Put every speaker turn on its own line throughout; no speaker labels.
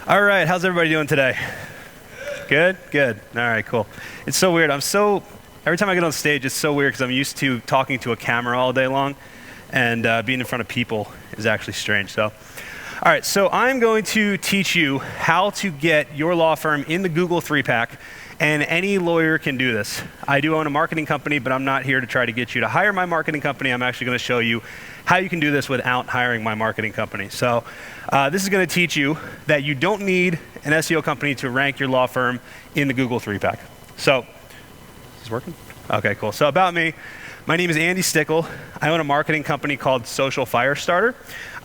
All right, how's everybody doing today? Good? Good. All right, cool. It's so weird. Every time I get on stage, it's so weird because I'm used to talking to a camera all day long, and being in front of people is actually strange. So, all right, so I'm going to teach you how to get your law firm in the Google 3-pack, and any lawyer can do this. I do own a marketing company, but I'm not here to try to get you to hire my marketing company. I'm actually going to show you how you can do this without hiring my marketing company. So this is going to teach you that you don't need an SEO company to rank your law firm in the Google 3-pack. So, is this working? Okay, cool. So about me, my name is Andy Stickel. I own a marketing company called Social Firestarter.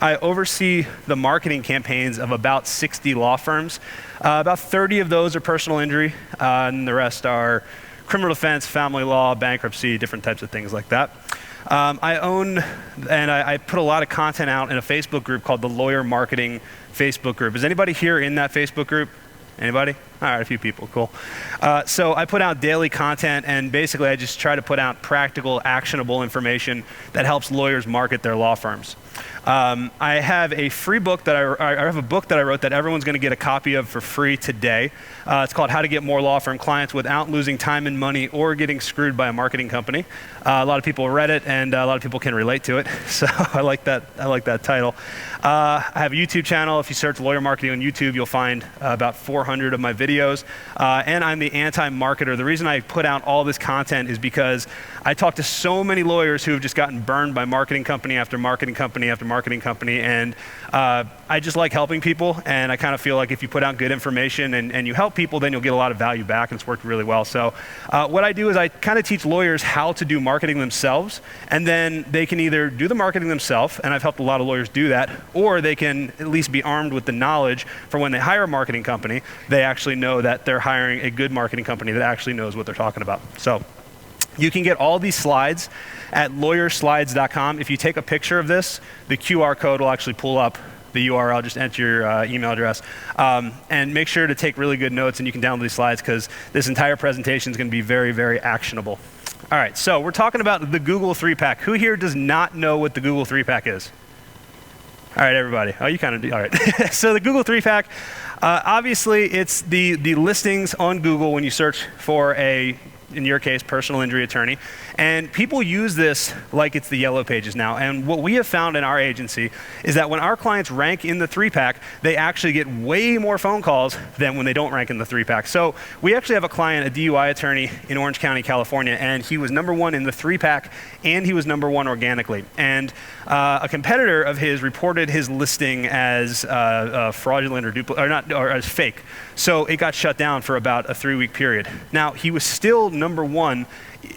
I oversee the marketing campaigns of about 60 law firms. About 30 of those are personal injury, and the rest are criminal defense, family law, bankruptcy, different types of things like that. I own and I put a lot of content out in a Facebook group called the Lawyer Marketing Facebook group. Is anybody here in that Facebook group? Anybody? All right, a few people, cool. So I put out daily content, and basically I just try to put out practical, actionable information that helps lawyers market their law firms. I have a free book that I have a book that I wrote that everyone's going to get a copy of for free today. It's called How to Get More Law Firm Clients Without Losing Time and Money or Getting Screwed by a Marketing Company. A lot of people read it, and a lot of people can relate to it. So I like that title. I have a YouTube channel. If you search lawyer marketing on YouTube, you'll find about 400 of my videos. And I'm the anti-marketer. The reason I put out all this content is because I talk to so many lawyers who have just gotten burned by marketing company after marketing company after marketing company, and I just like helping people, and I kind of feel like if you put out good information and you help people, then you'll get a lot of value back, and it's worked really well. So what I do is I kind of teach lawyers how to do marketing themselves, and then they can either do the marketing themselves, and I've helped a lot of lawyers do that, or they can at least be armed with the knowledge for when they hire a marketing company, they actually know that they're hiring a good marketing company that actually knows what they're talking about. So you can get all these slides at lawyerslides.com. If you take a picture of this, the QR code will actually pull up the URL. Just enter your email address. And make sure to take really good notes, and you can download these slides because this entire presentation is going to be very, very actionable. All right, so we're talking about the Google 3-pack. Who here does not know what the Google 3-pack is? All right, everybody. Oh, you kind of do. All right. So the Google 3-pack, obviously, it's the listings on Google when you search for in your case, personal injury attorney. And people use this like it's the yellow pages now. And what we have found in our agency is that when our clients rank in the 3-pack, they actually get way more phone calls than when they don't rank in the 3-pack. So we actually have a client, a DUI attorney in Orange County, California, and he was #1 in the 3-pack, and he was #1 organically. And a competitor of his reported his listing as fraudulent or as fake. So it got shut down for about a 3-week period. Now, he was still #1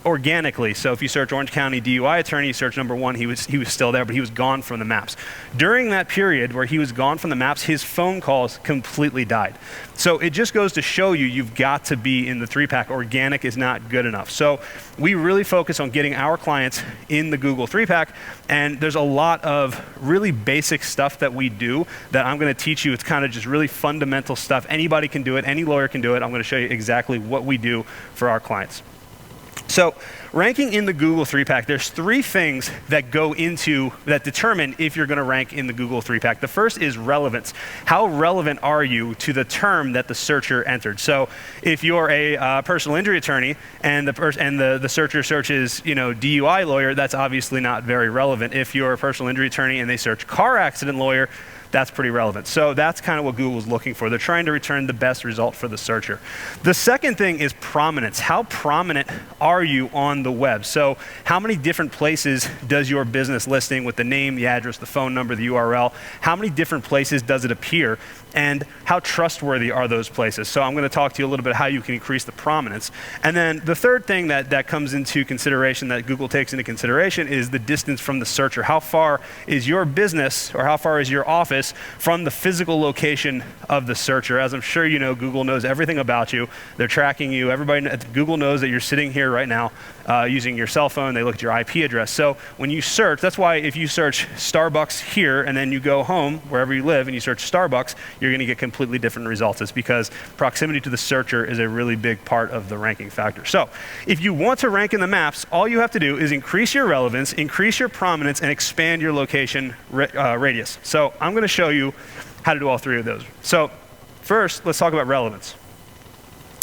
organically. So if you search Orange County DUI attorney, you search #1, he was still there, but he was gone from the maps. During that period where he was gone from the maps, his phone calls completely died. So it just goes to show you, you've got to be in the 3-pack. Organic is not good enough. So we really focus on getting our clients in the Google 3-pack, and there's a lot of really basic stuff that we do that I'm going to teach you. It's kind of just really fundamental stuff. Anybody can do it. Any lawyer can do it. I'm going to show you exactly what we do for our clients. So ranking in the Google 3-pack, there's 3 things that determine if you're going to rank in the Google 3-pack. The first is relevance. How relevant are you to the term that the searcher entered? So if you're a personal injury attorney and the searcher searches, DUI lawyer, that's obviously not very relevant. If you're a personal injury attorney and they search car accident lawyer, that's pretty relevant. So that's kind of what Google's looking for. They're trying to return the best result for the searcher. The second thing is prominence. How prominent are you on the web? So how many different places does your business listing with the name, the address, the phone number, the URL, how many different places does it appear? And how trustworthy are those places? So I'm going to talk to you a little bit how you can increase the prominence. And then the third thing that comes into consideration, that Google takes into consideration, is the distance from the searcher. How far is your business, or how far is your office from the physical location of the searcher? As I'm sure you know, Google knows everything about you. They're tracking you. Everybody at Google knows that you're sitting here right now using your cell phone. They look at your IP address. So when you search, that's why if you search Starbucks here and then you go home, wherever you live, and you search Starbucks, you're going to get completely different results. It's because proximity to the searcher is a really big part of the ranking factor. So if you want to rank in the maps, all you have to do is increase your relevance, increase your prominence, and expand your location radius. So I'm going to show you how to do all 3 of those. So First, let's talk about relevance.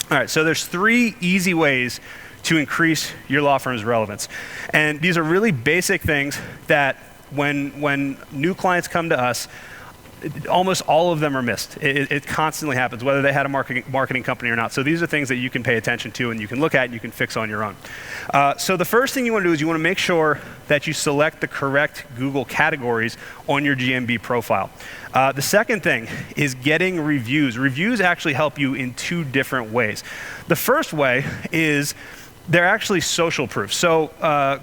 All right, so there's 3 easy ways to increase your law firm's relevance. And these are really basic things that when new clients come to us, almost all of them are missed. It constantly happens, whether they had a marketing company or not. So these are things that you can pay attention to and you can look at and you can fix on your own. So the first thing you want to do is you want to make sure that you select the correct Google categories on your GMB profile. The second thing is getting reviews. Reviews actually help you in 2 different ways. The first way is they're actually social proof. So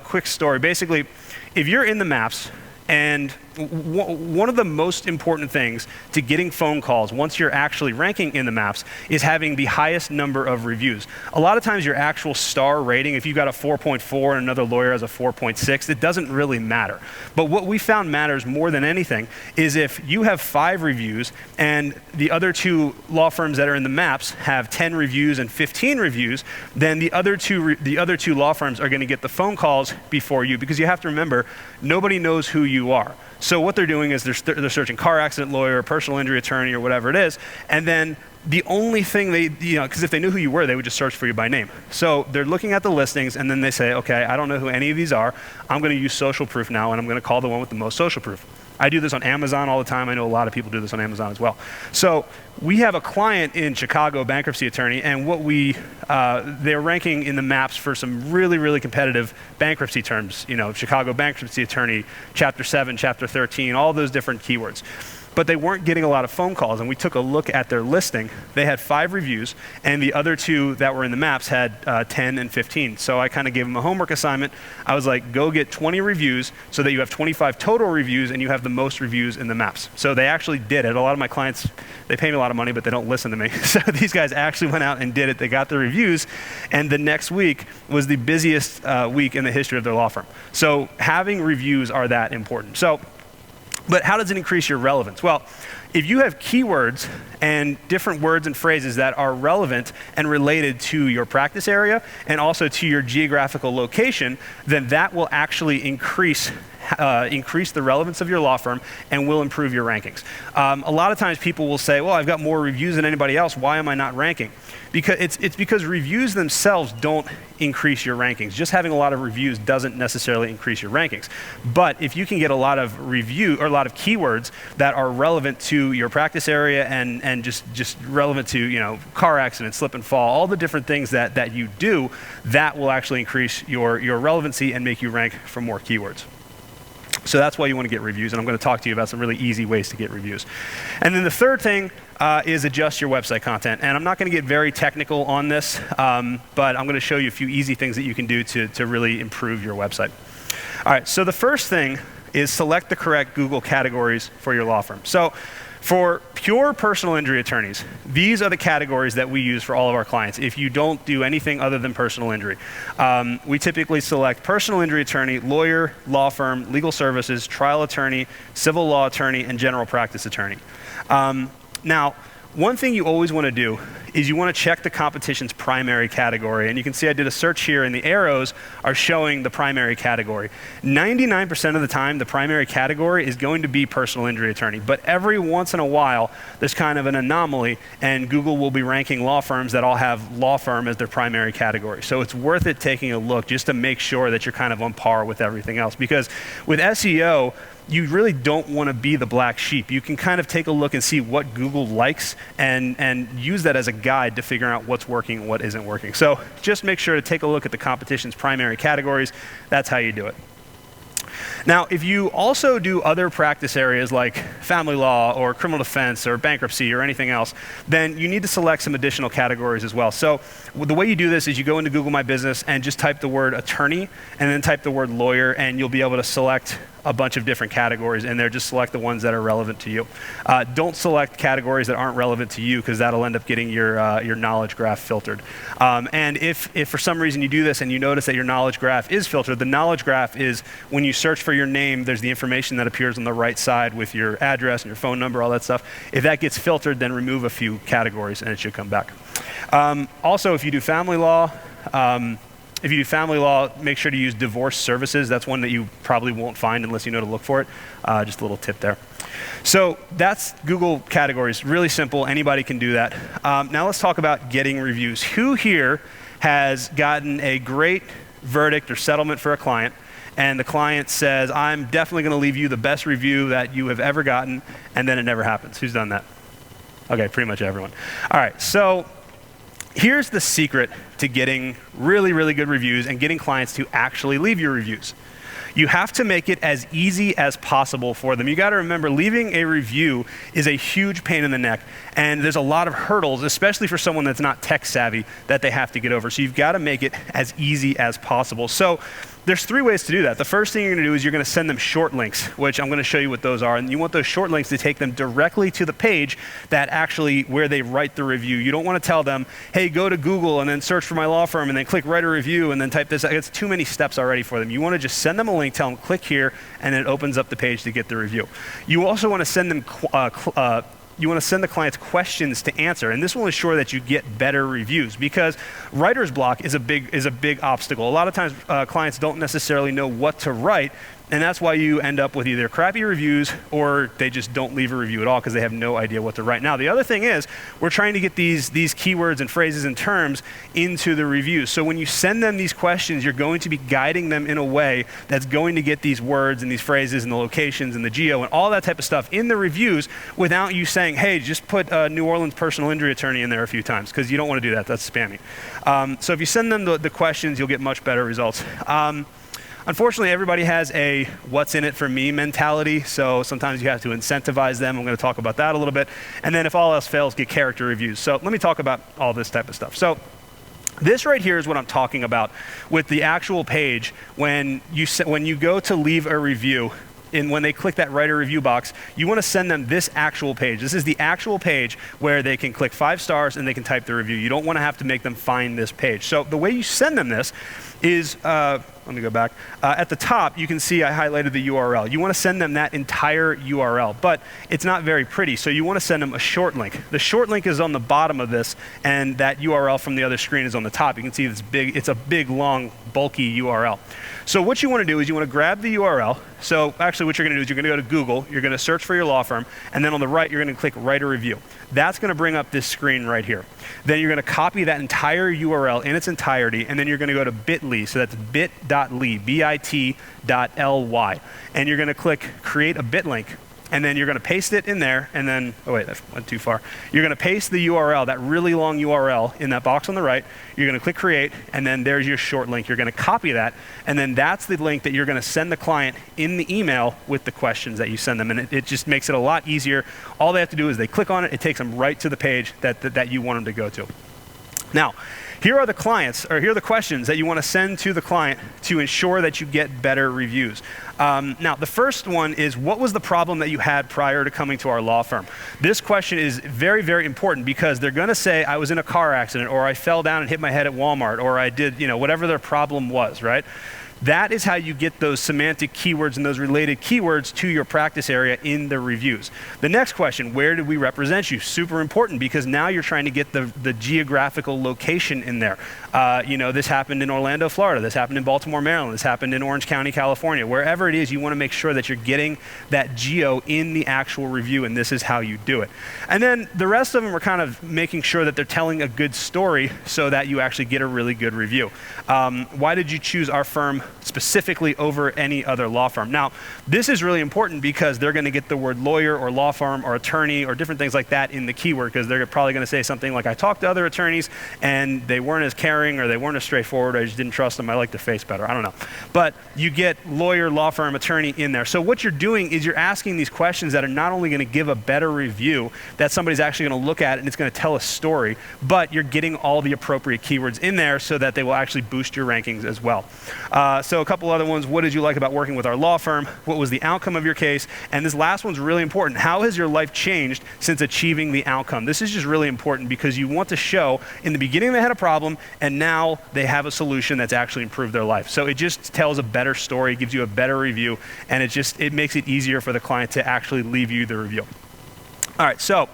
quick story. Basically, if you're in the maps, and one of the most important things to getting phone calls once you're actually ranking in the maps is having the highest number of reviews. A lot of times your actual star rating, if you've got a 4.4 and another lawyer has a 4.6, it doesn't really matter. But what we found matters more than anything is if you have 5 reviews and the other 2 law firms that are in the maps have 10 reviews and 15 reviews, then the other two law firms are going to get the phone calls before you, because you have to remember, nobody knows who you are. So what they're doing is they're searching car accident lawyer, personal injury attorney, or whatever it is, and then the only thing because if they knew who you were, they would just search for you by name. So they're looking at the listings, and then they say, okay, I don't know who any of these are. I'm going to use social proof now, and I'm going to call the one with the most social proof. I do this on Amazon all the time. I know a lot of people do this on Amazon as well. So we have a client in Chicago, bankruptcy attorney, and they're ranking in the maps for some really, really competitive bankruptcy terms. Chicago bankruptcy attorney, Chapter 7, Chapter 13, all those different keywords. But they weren't getting a lot of phone calls, and we took a look at their listing. They had 5 reviews, and the other 2 that were in the maps had 10 and 15. So I kind of gave them a homework assignment. I was like, go get 20 reviews so that you have 25 total reviews and you have the most reviews in the maps. So they actually did it. A lot of my clients, they pay me a lot of money, but they don't listen to me. So these guys actually went out and did it. They got the reviews, and the next week was the busiest week in the history of their law firm. So having reviews are that important. But how does it increase your relevance? Well, if you have keywords and different words and phrases that are relevant and related to your practice area and also to your geographical location, then that will actually increase the relevance of your law firm and will improve your rankings. A lot of times people will say, well, I've got more reviews than anybody else. Why am I not ranking? Because it's because reviews themselves don't increase your rankings. Just having a lot of reviews doesn't necessarily increase your rankings. But if you can get a lot of keywords that are relevant to your practice area and just relevant to car accident, slip and fall, all the different things that you do, that will actually increase your relevancy and make you rank for more keywords. So that's why you want to get reviews, and I'm going to talk to you about some really easy ways to get reviews. And then the third thing is adjust your website content. And I'm not going to get very technical on this, but I'm going to show you a few easy things that you can do to really improve your website. All right, so the first thing is select the correct Google categories for your law firm. So for pure personal injury attorneys, these are the categories that we use for all of our clients. If you don't do anything other than personal injury, we typically select personal injury attorney, lawyer, law firm, legal services, trial attorney, civil law attorney, and general practice attorney. Now, one thing you always want to do is you want to check the competition's primary category. And you can see I did a search here, and the arrows are showing the primary category. 99% of the time, the primary category is going to be personal injury attorney. But every once in a while, there's kind of an anomaly, and Google will be ranking law firms that all have law firm as their primary category. So it's worth it taking a look just to make sure that you're kind of on par with everything else. Because with SEO, you really don't want to be the black sheep. You can kind of take a look and see what Google likes and use that as a guide to figure out what's working and what isn't working. So just make sure to take a look at the competition's primary categories. That's how you do it. Now, if you also do other practice areas like family law or criminal defense or bankruptcy or anything else, then you need to select some additional categories as well. So the way you do this is you go into Google My Business and just type the word attorney and then type the word lawyer, and you'll be able to select a bunch of different categories, and there just select the ones that are relevant to you. Don't select categories that aren't relevant to you, because that'll end up getting your knowledge graph filtered. And if for some reason you do this and you notice that your knowledge graph is filtered, the knowledge graph is when you search for your name, there's the information that appears on the right side with your address and your phone number, all that stuff. If that gets filtered, then remove a few categories and it should come back. Also, if you do family law, If you do family law, make sure to use divorce services. That's one that you probably won't find unless you know to look for it. Just a little tip there. So that's Google categories. Really simple. Anybody can do that. Now let's talk about getting reviews. Who here has gotten a great verdict or settlement for a client, and the client says, I'm definitely going to leave you the best review that you have ever gotten, and then it never happens? Who's done that? Okay, pretty much everyone. All right, so here's the secret to getting really, really good reviews and getting clients to actually leave your reviews. You have to make it as easy as possible for them. You got to remember, leaving a review is a huge pain in the neck, and there's a lot of hurdles, especially for someone that's not tech savvy, that they have to get over. So you've got to make it as easy as possible. So there's 3 ways to do that. The first thing you're going to do is you're going to send them short links, which I'm going to show you what those are. And you want those short links to take them directly to the page that actually where they write the review. You don't want to tell them, hey, go to Google and then search for my law firm and then click write a review and then type this. It's too many steps already for them. You want to just send them a link, tell them click here, and it opens up the page to get the review. You also want to send them you want to send the clients questions to answer, and this will ensure that you get better reviews, because writer's block is a big obstacle. A lot of times clients don't necessarily know what to write, and that's why you end up with either crappy reviews or they just don't leave a review at all because they have no idea what to write. Now, the other thing is we're trying to get these keywords and phrases and terms into the reviews. So when you send them these questions, you're going to be guiding them in a way that's going to get these words and these phrases and the locations and the geo and all that type of stuff in the reviews without you saying, hey, just put New Orleans personal injury attorney in there a few times, because you don't want to do that. That's spamming. So if you send them the questions, you'll get much better results. Unfortunately, everybody has a what's in it for me mentality, so sometimes you have to incentivize them. I'm going to talk about that a little bit. And then if all else fails, get character reviews. So let me talk about all this type of stuff. So this right here is what I'm talking about with the actual page when you go to leave a review. And when they click that write a review box, you want to send them this actual page. This is the actual page where they can click 5 stars and they can type the review. You don't want to have to make them find this page. So the way you send them this is, let me go back. At the top, you can see I highlighted the URL. You want to send them that entire URL, but it's not very pretty, so you want to send them a short link. The short link is on the bottom of this, and that URL from the other screen is on the top. You can see it's a big, long, bulky URL. So what you want to do is you want to grab the URL. So actually what you're going to do is you're going to go to Google, you're going to search for your law firm, and then on the right, you're going to click write a review. That's going to bring up this screen right here. Then you're going to copy that entire URL in its entirety, and then you're going to go to bit.ly, so that's bit.ly, bit.ly, and you're going to click create a bit link. And then you're going to paste it in there, and then, oh wait, that went too far. You're going to paste the URL, that really long URL, in that box on the right. You're going to click create, and then there's your short link. You're going to copy that, and then that's the link that you're going to send the client in the email with the questions that you send them. And it just makes it a lot easier. All they have to do is they click on it. It takes them right to the page that you want them to go to. Now, here are the questions that you want to send to the client to ensure that you get better reviews. Now, the first one is, what was the problem that you had prior to coming to our law firm? This question is very, very important, because they're going to say, I was in a car accident, or I fell down and hit my head at Walmart, or I did, whatever their problem was, right? That is how you get those semantic keywords and those related keywords to your practice area in the reviews. The next question, where did we represent you? Super important, because now you're trying to get the geographical location in there. This happened in Orlando, Florida. This happened in Baltimore, Maryland. This happened in Orange County, California. Wherever it is, you want to make sure that you're getting that geo in the actual review, and this is how you do it. And then the rest of them are kind of making sure that they're telling a good story so that you actually get a really good review. Why did you choose our firm specifically over any other law firm? Now, this is really important because they're going to get the word lawyer or law firm or attorney or different things like that in the keyword, because they're probably going to say something like, I talked to other attorneys and they weren't as caring, or they weren't as straightforward, or I just didn't trust them, I like the face better, I don't know. But you get lawyer, law firm, attorney in there. So what you're doing is you're asking these questions that are not only going to give a better review that somebody's actually going to look at and it's going to tell a story, but you're getting all the appropriate keywords in there so that they will actually boost your rankings as well. So a couple other ones. What did you like about working with our law firm? What was the outcome of your case? And this last one's really important. How has your life changed since achieving the outcome? This is just really important because you want to show in the beginning they had a problem and now they have a solution that's actually improved their life. So it just tells a better story, gives you a better review, and it makes it easier for the client to actually leave you the review. All right, so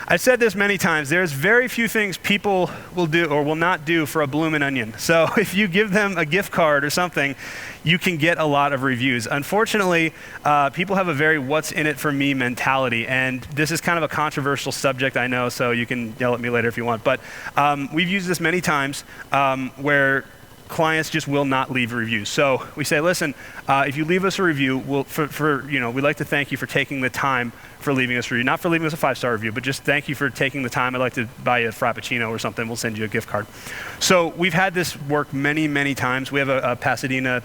I've said this many times, there's very few things people will do or will not do for a bloomin' onion. So if you give them a gift card or something, you can get a lot of reviews. Unfortunately, people have a very what's in it for me mentality, and this is kind of a controversial subject, I know, so you can yell at me later if you want, but we've used this many times where clients just will not leave reviews. So we say, listen, if you leave us a review, we'd like to thank you for taking the time for leaving us a review. Not for leaving us a 5-star review, but just thank you for taking the time. I'd like to buy you a Frappuccino or something. We'll send you a gift card. So we've had this work many, many times. We have a Pasadena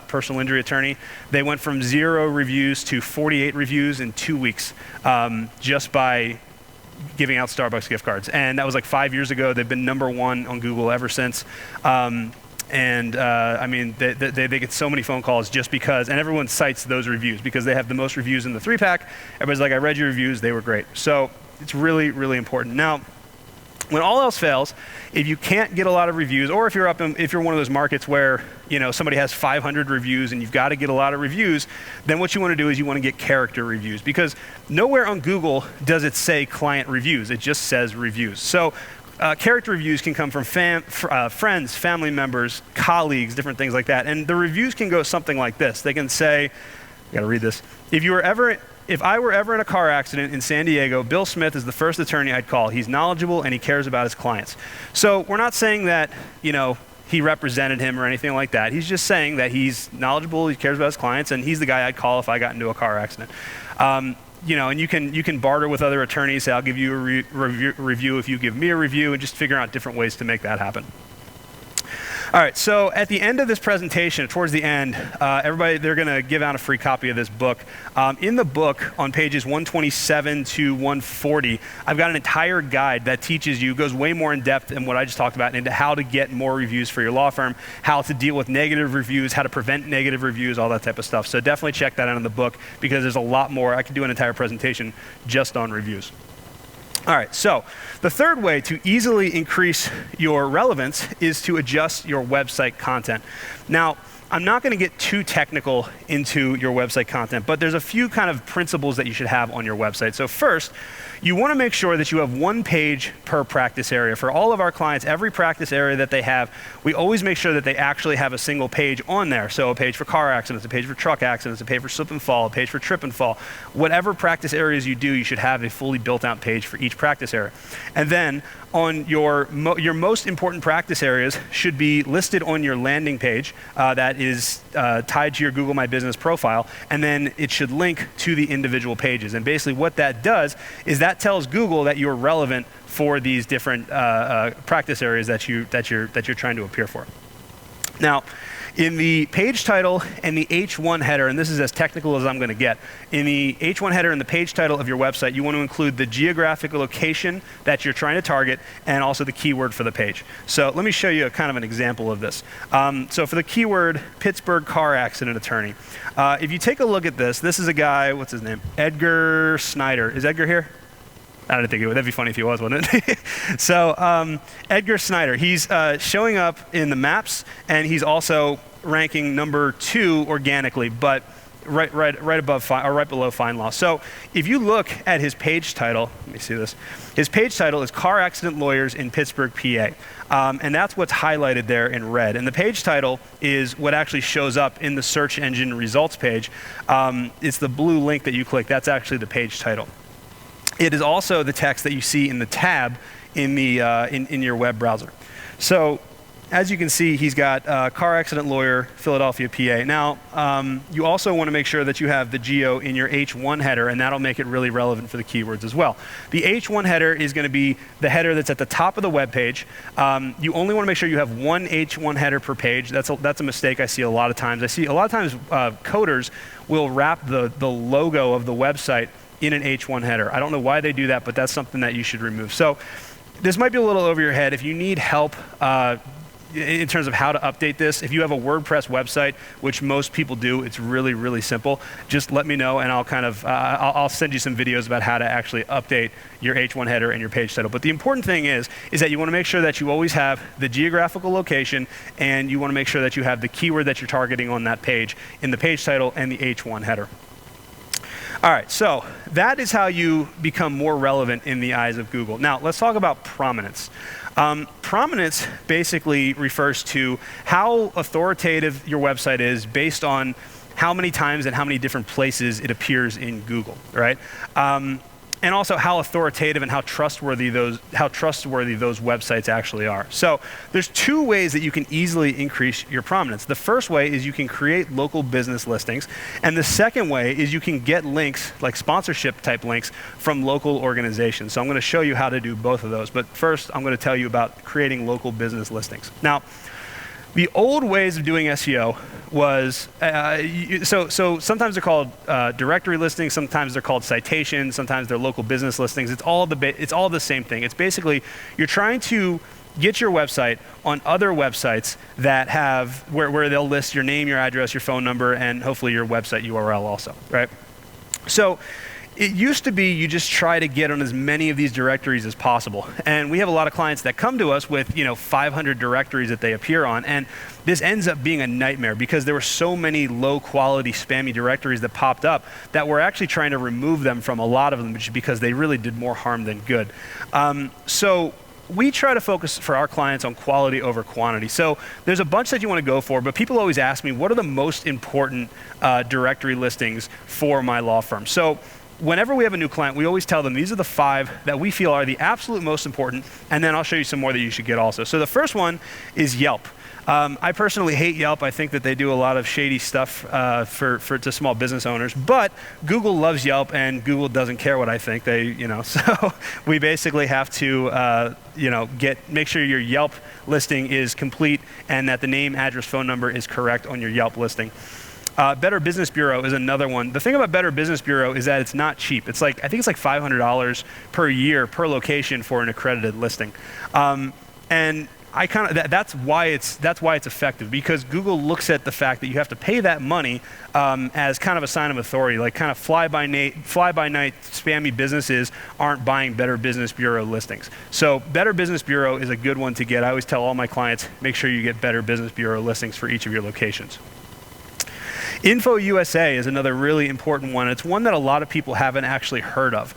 personal injury attorney. They went from 0 reviews to 48 reviews in 2 weeks just by giving out Starbucks gift cards. And that was like 5 years ago. They've been #1 on Google ever since. I mean, they get so many phone calls just because, and everyone cites those reviews because they have the most reviews in the 3-pack. Everybody's like, I read your reviews, they were great. So it's really, really important. Now, when all else fails, if you can't get a lot of reviews, or if you're one of those markets where somebody has 500 reviews and you've got to get a lot of reviews, then what you want to do is you want to get character reviews, because nowhere on Google does it say client reviews. It just says reviews. So character reviews can come from friends, family members, colleagues, different things like that. And the reviews can go something like this. They can say, I gotta read this. If I were ever in a car accident in San Diego, Bill Smith is the first attorney I'd call. He's knowledgeable and he cares about his clients. So we're not saying that, he represented him or anything like that. He's just saying that he's knowledgeable, he cares about his clients, and he's the guy I'd call if I got into a car accident. And you can barter with other attorneys, say, I'll give you a review if you give me a review, and just figure out different ways to make that happen. All right, so at the end of this presentation, towards the end, they're going to give out a free copy of this book. In the book, on pages 127 to 140, I've got an entire guide that goes way more in depth than what I just talked about, into how to get more reviews for your law firm, how to deal with negative reviews, how to prevent negative reviews, all that type of stuff. So definitely check that out in the book, because there's a lot more. I could do an entire presentation just on reviews. All right, so the third way to easily increase your relevance is to adjust your website content. Now, I'm not going to get too technical into your website content, but there's a few kind of principles that you should have on your website. So first, you want to make sure that you have 1 page per practice area. For all of our clients, every practice area that they have, we always make sure that they actually have a single page on there. So a page for car accidents, a page for truck accidents, a page for slip and fall, a page for trip and fall. Whatever practice areas you do, you should have a fully built out page for each practice area. And then on your most important practice areas should be listed on your landing page that is tied to your Google My Business profile, and then it should link to the individual pages. And basically what that does is that tells Google that you're relevant for these different practice areas that you're trying to appear for. Now, in the page title and the H1 header, and this is as technical as I'm going to get, in the H1 header and the page title of your website, you want to include the geographic location that you're trying to target and also the keyword for the page. So let me show you kind of an example of this. So for the keyword, Pittsburgh car accident attorney. If you take a look at this is a guy, what's his name? Edgar Snyder. Is Edgar here? I didn't think it would. That'd be funny if he was, wouldn't it? So Edgar Snyder, he's showing up in the maps, and he's also ranking #2 organically, but right above or right below FindLaw. So if you look at his page title, let me see this. His page title is Car Accident Lawyers in Pittsburgh, PA. And that's what's highlighted there in red. And the page title is what actually shows up in the search engine results page. It's the blue link that you click. That's actually the page title. It is also the text that you see in the tab in your web browser. So as you can see, he's got car accident lawyer, Philadelphia, PA. Now, you also want to make sure that you have the geo in your H1 header, and that'll make it really relevant for the keywords as well. The H1 header is going to be the header that's at the top of the web page. You only want to make sure you have 1 H1 header per page. That's a mistake I see a lot of times. I see a lot of times coders will wrap the logo of the website in an H1 header. I don't know why they do that, but that's something that you should remove. So this might be a little over your head. If you need help in terms of how to update this, if you have a WordPress website, which most people do, it's really, really simple. Just let me know, and I'll send you some videos about how to actually update your H1 header and your page title. But the important thing is that you want to make sure that you always have the geographical location, and you want to make sure that you have the keyword that you're targeting on that page in the page title and the H1 header. All right, so that is how you become more relevant in the eyes of Google. Now, let's talk about prominence. Prominence basically refers to how authoritative your website is based on how many times and how many different places it appears in Google, right? And also how authoritative and how trustworthy those websites actually are. So there's two ways that you can easily increase your prominence. The first way is you can create local business listings, and the second way is you can get links, like sponsorship type links, from local organizations. So I'm going to show you how to do both of those, but first I'm going to tell you about creating local business listings. Now, the old ways of doing SEO was, so sometimes they're called directory listings, sometimes they're called citations, sometimes they're local business listings. It's all the same thing. It's basically, you're trying to get your website on other websites that have, where they'll list your name, your address, your phone number, and hopefully your website URL also, right? So it used to be you just try to get on as many of these directories as possible. And we have a lot of clients that come to us with 500 directories that they appear on. And this ends up being a nightmare because there were so many low quality spammy directories that popped up that we're actually trying to remove them from a lot of them just because they really did more harm than good. So we try to focus for our clients on quality over quantity. So there's a bunch that you want to go for, but people always ask me, what are the most important directory listings for my law firm? So whenever we have a new client, we always tell them these are the 5 that we feel are the absolute most important, and then I'll show you some more that you should get also. So the first one is Yelp. I personally hate Yelp. I think that they do a lot of shady stuff to small business owners, but Google loves Yelp, and Google doesn't care what I think. So we basically have to make sure your Yelp listing is complete and that the name, address, phone number is correct on your Yelp listing. Better Business Bureau is another one. The thing about Better Business Bureau is that it's not cheap. I think it's like $500 per year per location for an accredited listing. And that's why it's effective, because Google looks at the fact that you have to pay that money as kind of a sign of authority, like kind of fly-by-night spammy businesses aren't buying Better Business Bureau listings. So Better Business Bureau is a good one to get. I always tell all my clients, make sure you get Better Business Bureau listings for each of your locations. Info USA is another really important one. It's one that a lot of people haven't actually heard of.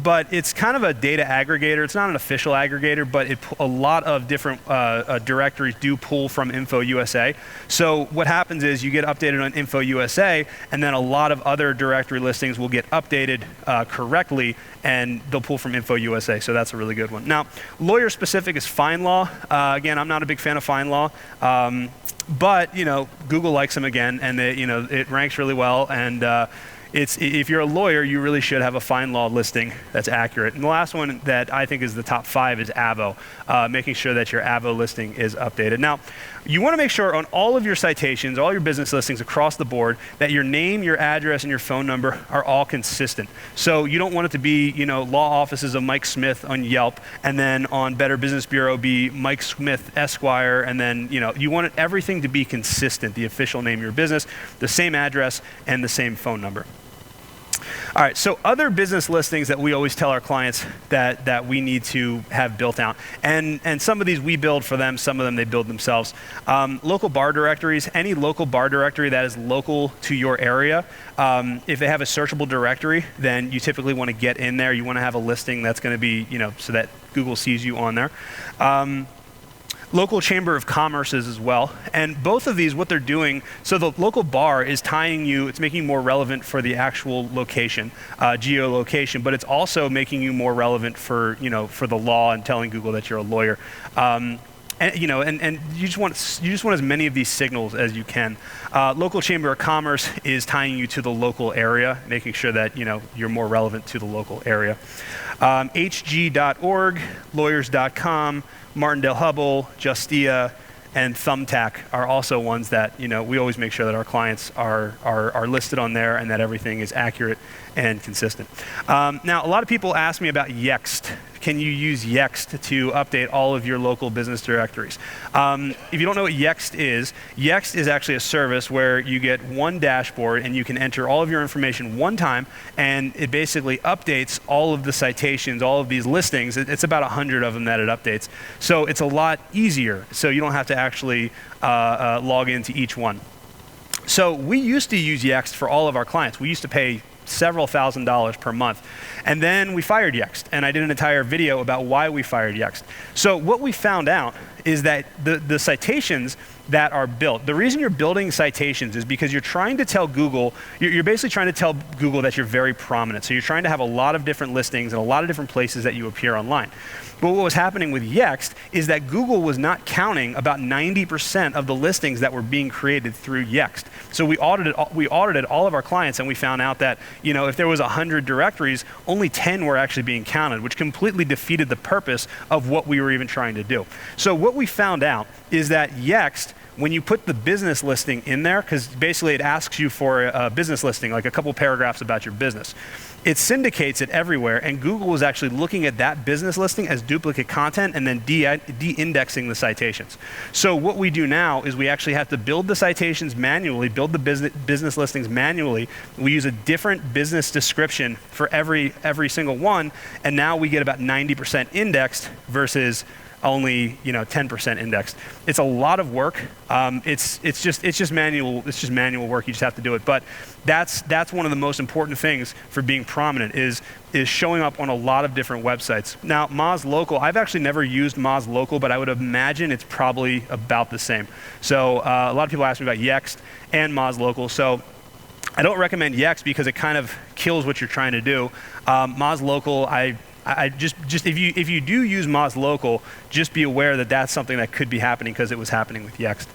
But it's kind of a data aggregator. It's not an official aggregator, but a lot of different directories do pull from Info USA. So what happens is you get updated on Info USA, and then a lot of other directory listings will get updated correctly, and they'll pull from Info USA. So that's a really good one. Now, lawyer specific is FindLaw. Again, I'm not a big fan of FindLaw. But Google likes them again, and it ranks really well. And if you're a lawyer, you really should have a FindLaw listing that's accurate. And the last one that I think is the top 5 is Avvo, making sure that your Avvo listing is updated. Now, you want to make sure on all of your citations, all your business listings across the board, that your name, your address, and your phone number are all consistent. So you don't want it to be, law offices of Mike Smith on Yelp, and then on Better Business Bureau be Mike Smith Esquire, and then, you want everything to be consistent, the official name of your business, the same address, and the same phone number. All right, so other business listings that we always tell our clients that we need to have built out. And some of these we build for them, some of them they build themselves. Local bar directories, any local bar directory that is local to your area, if they have a searchable directory, then you typically want to get in there. You want to have a listing that's going to be, so that Google sees you on there. Local chamber of commerces as well. And both of these, what they're doing, so the local bar is tying you, it's making you more relevant for the actual location, geolocation, but it's also making you more relevant for, for the law and telling Google that you're a lawyer. And you just want as many of these signals as you can. Local chamber of commerce is tying you to the local area, making sure that you're more relevant to the local area. HG.org, lawyers.com, Martindale Hubbell, Justia, and Thumbtack are also ones that we always make sure that our clients are listed on there and that everything is accurate and consistent. Now, a lot of people ask me about Yext. Can you use Yext to update all of your local business directories? If you don't know what Yext is actually a service where you get one dashboard and you can enter all of your information one time, and it basically updates all of the citations, all of these listings. It's about 100 of them that it updates. So it's a lot easier, so you don't have to actually log into each one. So we used to use Yext for all of our clients. We used to pay several $1,000s per month. And then we fired Yext, and I did an entire video about why we fired Yext. So what we found out is that the citations that are built, the reason you're building citations is because you're trying to tell Google, you're basically trying to tell Google that you're very prominent. So you're trying to have a lot of different listings and a lot of different places that you appear online. But what was happening with Yext is that Google was not counting about 90% of the listings that were being created through Yext. So we audited all of our clients, and we found out that, you know, if there was 100 directories, only 10 were actually being counted, which completely defeated the purpose of what we were even trying to do. So what we found out is that Yext, when you put the business listing in there, because basically it asks you for a business listing, like a couple paragraphs about your business, it syndicates it everywhere, and Google was actually looking at that business listing as duplicate content and then de-indexing the citations. So what we do now is we actually have to build the citations manually, build the business listings manually. We use a different business description for every single one, and now we get about 90% indexed versus only 10% indexed. It's a lot of work. It's just manual work. You just have to do it. But that's one of the most important things for being prominent is showing up on a lot of different websites. Now, Moz Local, I've actually never used Moz Local, but I would imagine it's probably about the same. So a lot of people ask me about Yext and Moz Local. So I don't recommend Yext because it kind of kills what you're trying to do. Moz Local, I just if you do use Moz Local, just be aware that that's something that could be happening because it was happening with Yext.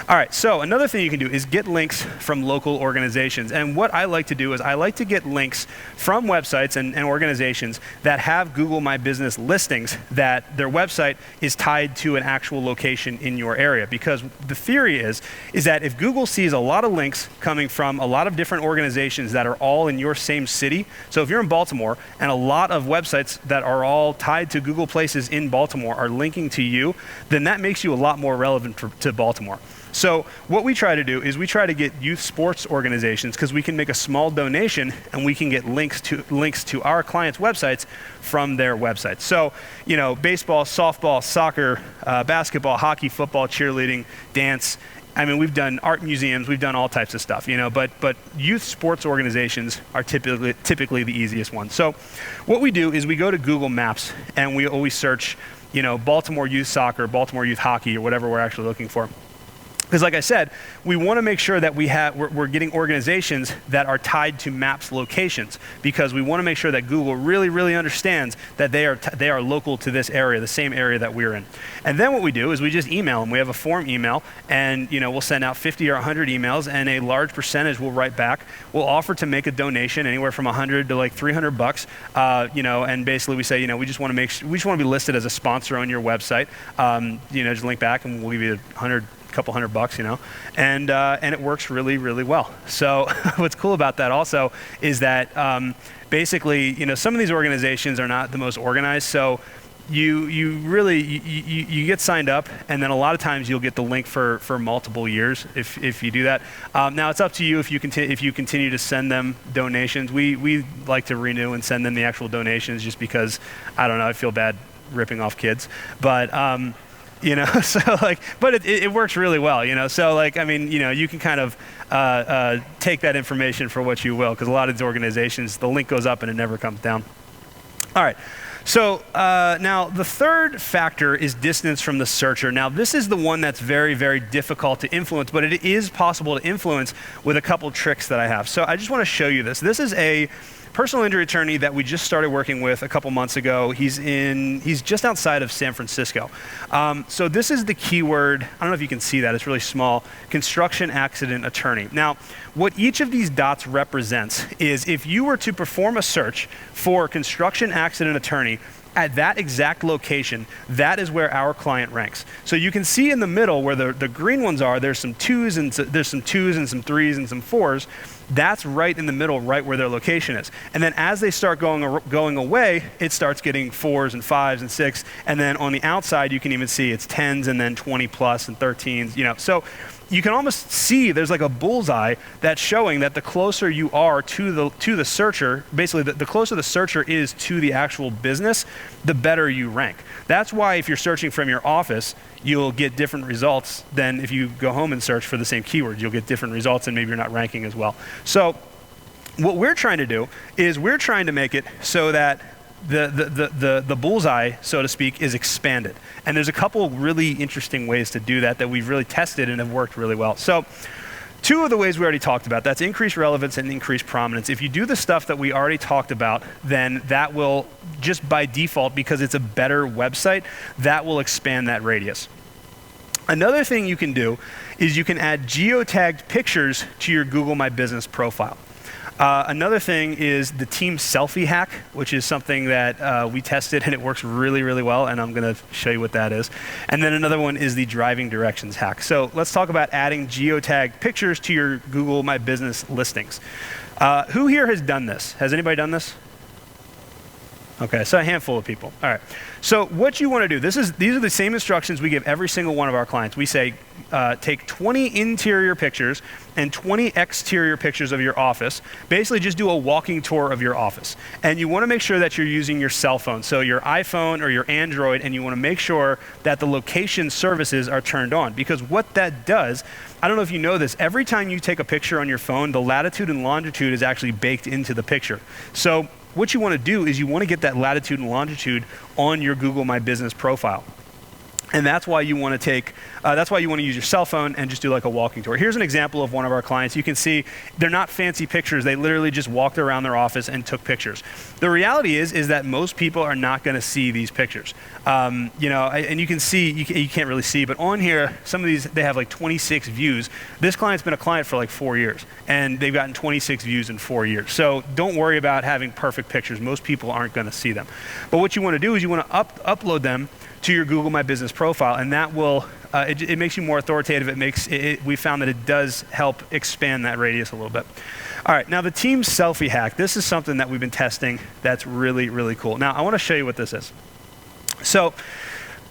All right, so another thing you can do is get links from local organizations. And what I like to do is I like to get links from websites and organizations that have Google My Business listings that their website is tied to an actual location in your area. Because the theory is that if Google sees a lot of links coming from a lot of different organizations that are all in your same city, so if you're in Baltimore and a lot of websites that are all tied to Google Places in Baltimore are linking to you, then that makes you a lot more relevant to Baltimore. So what we try to do is we try to get youth sports organizations because we can make a small donation and we can get links to our clients' websites from their websites. So, baseball, softball, soccer, basketball, hockey, football, cheerleading, dance. I mean, we've done art museums, we've done all types of stuff, but youth sports organizations are typically the easiest ones. So what we do is we go to Google Maps and we always search, Baltimore youth soccer, Baltimore youth hockey, or whatever we're actually looking for. Because like I said, we want to make sure that we're getting organizations that are tied to Maps locations, because we want to make sure that Google really, really understands that they are local to this area, the same area that we're in. And then what we do is we just email them. We have a form email, and we'll send out 50 or 100 emails, and a large percentage will write back. We'll offer to make a donation anywhere from 100 to like $300, and basically we say, we just want to be listed as a sponsor on your website. Just link back, and we'll give you couple $100, and it works really, really well. So what's cool about that also is that basically, some of these organizations are not the most organized. So you get signed up, and then a lot of times you'll get the link for multiple years if you do that. Now it's up to you if you continue to send them donations. We like to renew and send them the actual donations just because I feel bad ripping off kids, but. But it works really well, So you can kind of take that information for what you will, because a lot of these organizations, the link goes up and it never comes down. All right. So now the third factor is distance from the searcher. Now this is the one that's very, very difficult to influence, but it is possible to influence with a couple tricks that I have. So I just want to show you this. This is a personal injury attorney that we just started working with a couple months ago. He's just outside of San Francisco. So this is the keyword. I don't know if you can see that. It's really small. Construction accident attorney. Now, what each of these dots represents is if you were to perform a search for construction accident attorney at that exact location, that is where our client ranks. So you can see in the middle where the green ones are, there's some twos and some 3s and some 4s. That's right in the middle, right where their location is. And then as they start going away, it starts getting 4s and 5s and 6. And then on the outside, you can even see it's 10s and then 20 plus and 13s. So you can almost see there's like a bullseye that's showing that the closer you are to the searcher, basically the closer the searcher is to the actual business, the better you rank. That's why if you're searching from your office, you'll get different results than if you go home and search for the same keywords. You'll get different results, and maybe you're not ranking as well. So What we're trying to do is we're trying to make it so that the bullseye, so to speak, is expanded. And there's a couple really interesting ways to do that we've really tested and have worked really well. So two of the ways we already talked about, that's increased relevance and increased prominence. If you do the stuff that we already talked about, then that will, just by default, because it's a better website, that will expand that radius. Another thing you can do is you can add geotagged pictures to your Google My Business profile. Another thing is the team selfie hack, which is something that we tested and it works really, really well, and I'm going to show you what that is. And then another one is the driving directions hack. So let's talk about adding geotagged pictures to your Google My Business listings. Who here has done this? Has anybody done this? Okay, so a handful of people. All right. So what you want to do, these are the same instructions we give every single one of our clients. We say, take 20 interior pictures and 20 exterior pictures of your office. Basically, just do a walking tour of your office. And you want to make sure that you're using your cell phone, so your iPhone or your Android, and you want to make sure that the location services are turned on. Because what that does, I don't know if you know this, every time you take a picture on your phone, the latitude and longitude is actually baked into the picture. So what you want to do is you want to get that latitude and longitude on your Google My Business profile. And that's why you want to use your cell phone and just do like a walking tour. Here's an example of one of our clients. You can see they're not fancy pictures. They literally just walked around their office and took pictures. The reality is that most people are not going to see these pictures. And you can see, you can't really see, but on here, some of these, they have like 26 views. This client's been a client for like 4 years, and they've gotten 26 views in 4 years. So don't worry about having perfect pictures. Most people aren't going to see them. But what you want to do is you want to upload them to your Google My Business profile, and that will, it makes you more authoritative. We found that it does help expand that radius a little bit. All right, now the team selfie hack. This is something that we've been testing that's really, really cool. Now, I want to show you what this is. So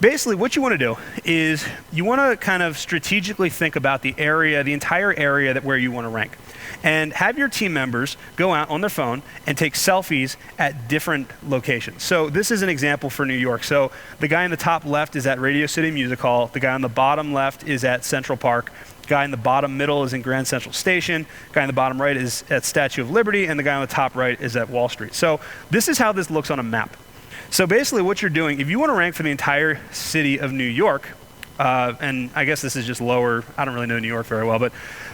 basically what you want to do is you want to kind of strategically think about the area, the entire area where you want to rank. And have your team members go out on their phone and take selfies at different locations. So this is an example for New York. So the guy in the top left is at Radio City Music Hall. The guy on the bottom left is at Central Park. The guy in the bottom middle is in Grand Central Station. The guy in the bottom right is at Statue of Liberty. And the guy on the top right is at Wall Street. So this is how this looks on a map. So basically what you're doing, if you want to rank for the entire city of New York, and I guess this is just lower, I don't really know New York very well, but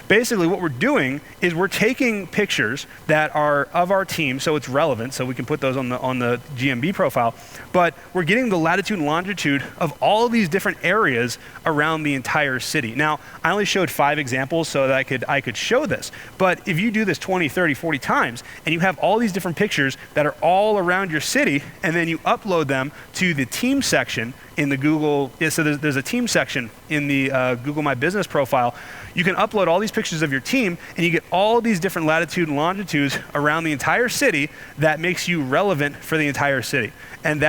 basically what we're doing is we're taking pictures that are of our team, so it's relevant, so we can put those on the GMB profile, but we're getting the latitude and longitude of all of these different areas around the entire city. Now, I only showed 5 examples so that I could show this, but if you do this 20, 30, 40 times, and you have all these different pictures that are all around your city, and then you upload them to the team section in the Google, so there's a team section in the Google My Business profile. You can upload all these pictures of your team, and you get all these different latitude and longitudes around the entire city that makes you relevant for the entire city. And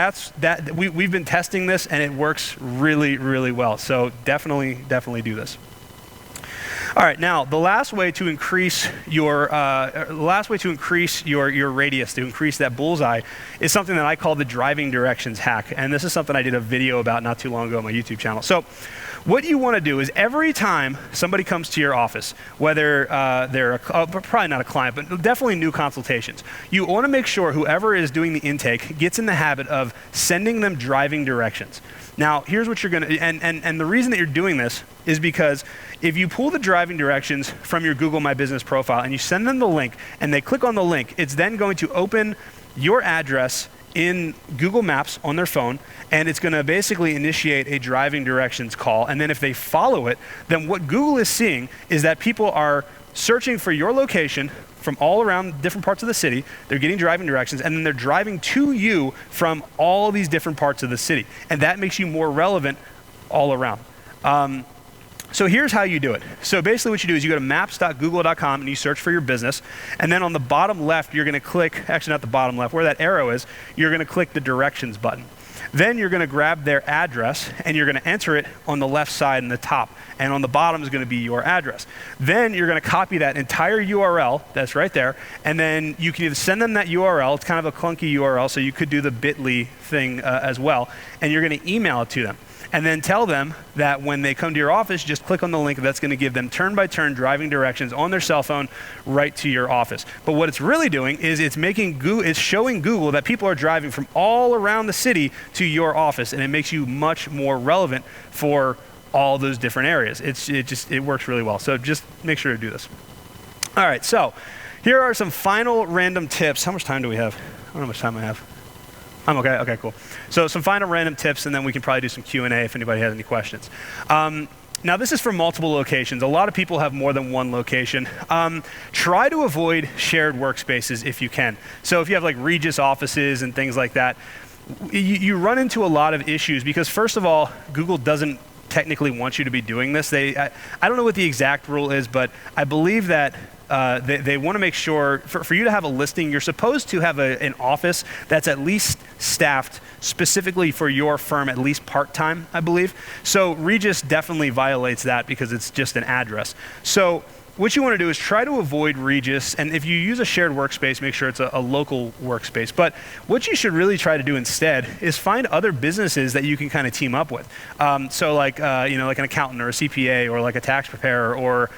we've been testing this, and it works really, really well. So definitely do this. All right, now the last way to increase your radius, to increase that bullseye, is something that I call the driving directions hack. And this is something I did a video about not too long ago on my YouTube channel. So what you want to do is every time somebody comes to your office, whether they're probably not a client, but definitely new consultations, you want to make sure whoever is doing the intake gets in the habit of sending them driving directions. Now, here's what you're going to, and the reason that you're doing this is because if you pull the driving directions from your Google My Business profile and you send them the link and they click on the link, it's then going to open your address in Google Maps on their phone, and it's going to basically initiate a driving directions call. And then if they follow it, then what Google is seeing is that people are searching for your location from all around different parts of the city. They're getting driving directions, and then they're driving to you from all these different parts of the city. And that makes you more relevant all around. So here's how you do it. So basically what you do is you go to maps.google.com and you search for your business. And then on the bottom left, you're going to click, actually not the bottom left, where that arrow is, you're going to click the directions button. Then you're going to grab their address and you're going to enter it on the left side and the top. And on the bottom is going to be your address. Then you're going to copy that entire URL that's right there, and then you can either send them that URL. It's kind of a clunky URL, so you could do the bit.ly thing as well, and you're going to email it to them. And then tell them that when they come to your office, just click on the link that's going to give them turn-by-turn driving directions on their cell phone right to your office. But what it's really doing is it's showing Google that people are driving from all around the city to your office, and it makes you much more relevant for all those different areas. It works really well. So just make sure to do this. All right, so here are some final random tips. How much time do we have? I don't know how much time I have. I'm okay? Okay, cool. So some final random tips, and then we can probably do some Q&A if anybody has any questions. Now, this is for multiple locations. A lot of people have more than one location. Try to avoid shared workspaces if you can. So if you have like Regis offices and things like that, you run into a lot of issues because, first of all, Google doesn't technically want you to be doing this. I don't know what the exact rule is, but I believe that they want to make sure, for you to have a listing, you're supposed to have an office that's at least staffed specifically for your firm, at least part-time, I believe. So Regis definitely violates that because it's just an address. So what you want to do is try to avoid Regis, and if you use a shared workspace, make sure it's a local workspace. But what you should really try to do instead is find other businesses that you can kind of team up with. So like like an accountant or a CPA or like a tax preparer or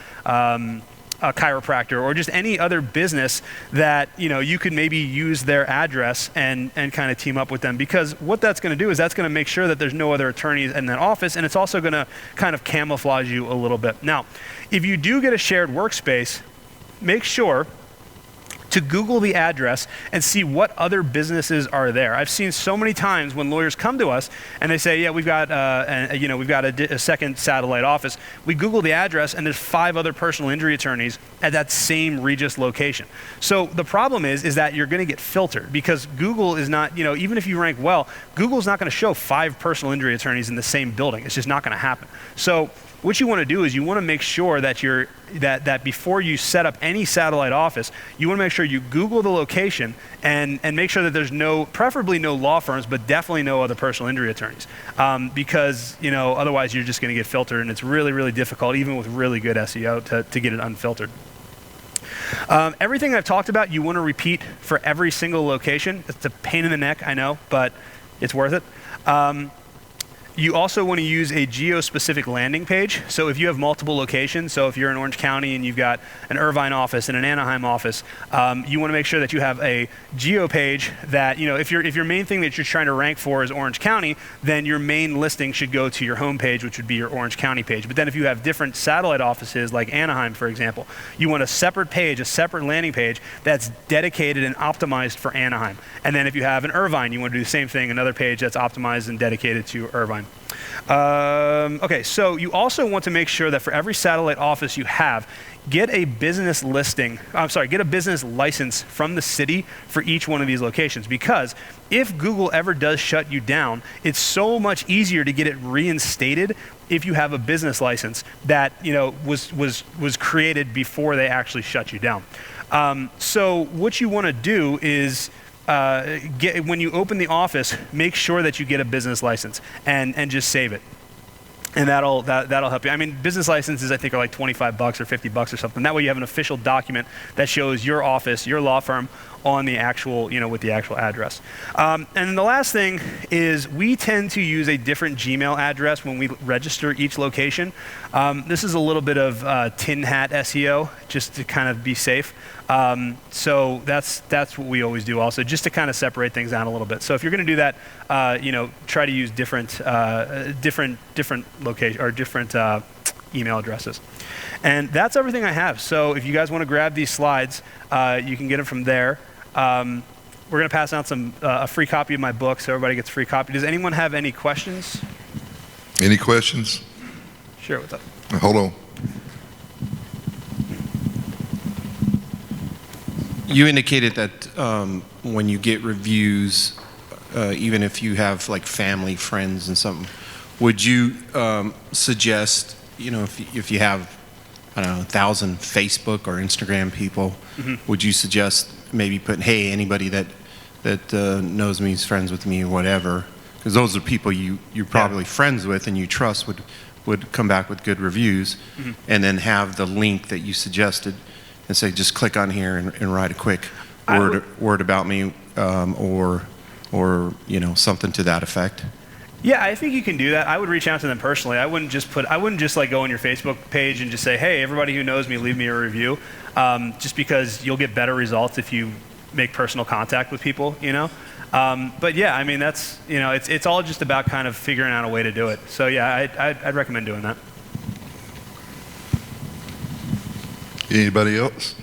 a chiropractor or just any other business that you could maybe use their address and kind of team up with them, because what that's going to do is that's going to make sure that there's no other attorneys in that office, and it's also going to kind of camouflage you a little bit. Now, if you do get a shared workspace, make sure to Google the address and see what other businesses are there. I've seen so many times when lawyers come to us and they say, yeah, we've got a second satellite office. We Google the address and there's 5 other personal injury attorneys at that same Regis location. So the problem is that you're going to get filtered because Google is not, even if you rank well, Google's not going to show 5 personal injury attorneys in the same building. It's just not going to happen. So what you want to do is you want to make sure that that before you set up any satellite office, you want to make sure you Google the location and make sure that there's preferably no law firms, but definitely no other personal injury attorneys, because otherwise you're just going to get filtered, and it's really, really difficult, even with really good SEO, to get it unfiltered. Everything I've talked about, you want to repeat for every single location. It's a pain in the neck, I know, but it's worth it. You also want to use a geo-specific landing page. So if you have multiple locations, so if you're in Orange County and you've got an Irvine office and an Anaheim office, you want to make sure that you have a geo page that, if your main thing that you're trying to rank for is Orange County, then your main listing should go to your home page, which would be your Orange County page. But then if you have different satellite offices, like Anaheim, for example, you want a separate page, a separate landing page that's dedicated and optimized for Anaheim. And then if you have an Irvine, you want to do the same thing, another page that's optimized and dedicated to Irvine. Okay, so you also want to make sure that for every satellite office you have, get a business license from the city for each one of these locations, because if Google ever does shut you down, it's so much easier to get it reinstated if you have a business license that was created before they actually shut you down. So what you want to do is when you open the office, make sure that you get a business license and just save it. And that'll help you. I mean, business licenses I think are like $25 or $50 or something. That way you have an official document that shows your office, your law firm, on the actual, with the actual address. And then the last thing is we tend to use a different Gmail address when we register each location. This is a little bit of tin hat SEO, just to kind of be safe. So that's what we always do also, just to kind of separate things out a little bit. So if you're going to do that, try to use different location or different email addresses. And that's everything I have. So if you guys want to grab these slides, you can get them from there. We're going to pass out a free copy of my book, so everybody gets a free copy. Does anyone have any questions?
Any questions?
Sure, what's up?
Hold on.
You indicated that when you get reviews, even if you have like family, friends, and something, would you suggest, if you have, I don't know, 1,000 Facebook or Instagram people, would you suggest maybe putting, hey, anybody that knows me is friends with me or whatever, because those are people you're probably friends with and you trust would come back with good reviews, and then have the link that you suggested and say, just click on here and write a quick word about me, or something to that effect.
Yeah, I think you can do that. I would reach out to them personally. I wouldn't just like go on your Facebook page and just say, hey, everybody who knows me, leave me a review. Just because you'll get better results if you make personal contact with people, But yeah, I mean, that's, it's all just about kind of figuring out a way to do it. So yeah, I'd recommend doing that.
Anybody else?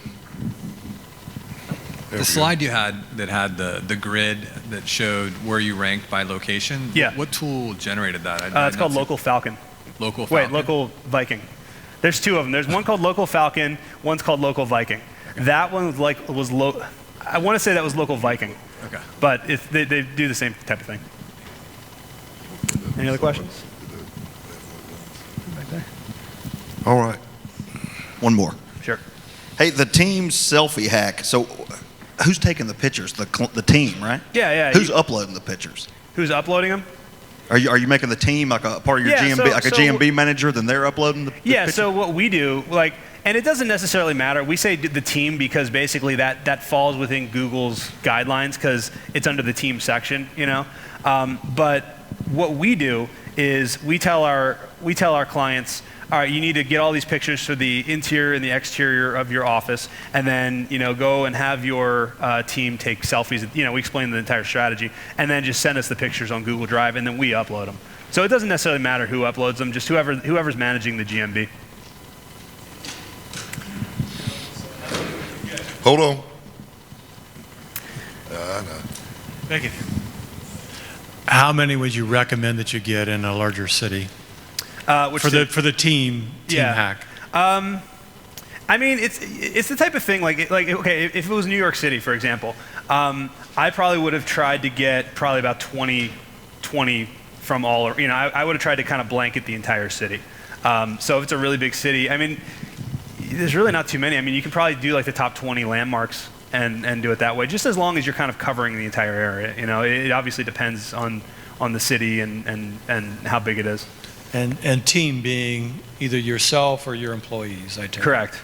The slide you had that had the grid that showed where you ranked by location.
Yeah.
What tool generated that?
It's called Local Falcon.
Local Falcon?
Wait, Local Viking. There's two of them. There's one called Local Falcon, one's called Local Viking. That one I want to say that was Local Viking.
Okay.
But they do the same type of thing. Any other questions? Right there.
All right.
One more.
Sure.
Hey, the team's selfie hack. So, who's taking the pictures? The team, right?
Yeah.
Who's uploading the pictures?
Who's uploading them?
Are you making the team like a part of your GMB, like a GMB manager? Then they're uploading the pictures?
So what we do, and it doesn't necessarily matter. We say the team because basically that falls within Google's guidelines because it's under the team section, But what we do is we tell our clients, all right, you need to get all these pictures for the interior and the exterior of your office, and then go and have your team take selfies. We explain the entire strategy, and then just send us the pictures on Google Drive, and then we upload them. So it doesn't necessarily matter who uploads them, just whoever's managing the GMB.
Hold on.
Thank you. How many would you recommend that you get in a larger city for the team hack?
I mean, it's the type of thing like okay, if it was New York City, for example, I probably would have tried to get probably about 20 from all. I would have tried to kind of blanket the entire city. So if it's a really big city, I mean, there's really not too many. I mean, you can probably do like the top 20 landmarks and do it that way, just as long as you're kind of covering the entire area. It obviously depends on the city and how big it is.
And team being either yourself or your employees, I take it.
Correct.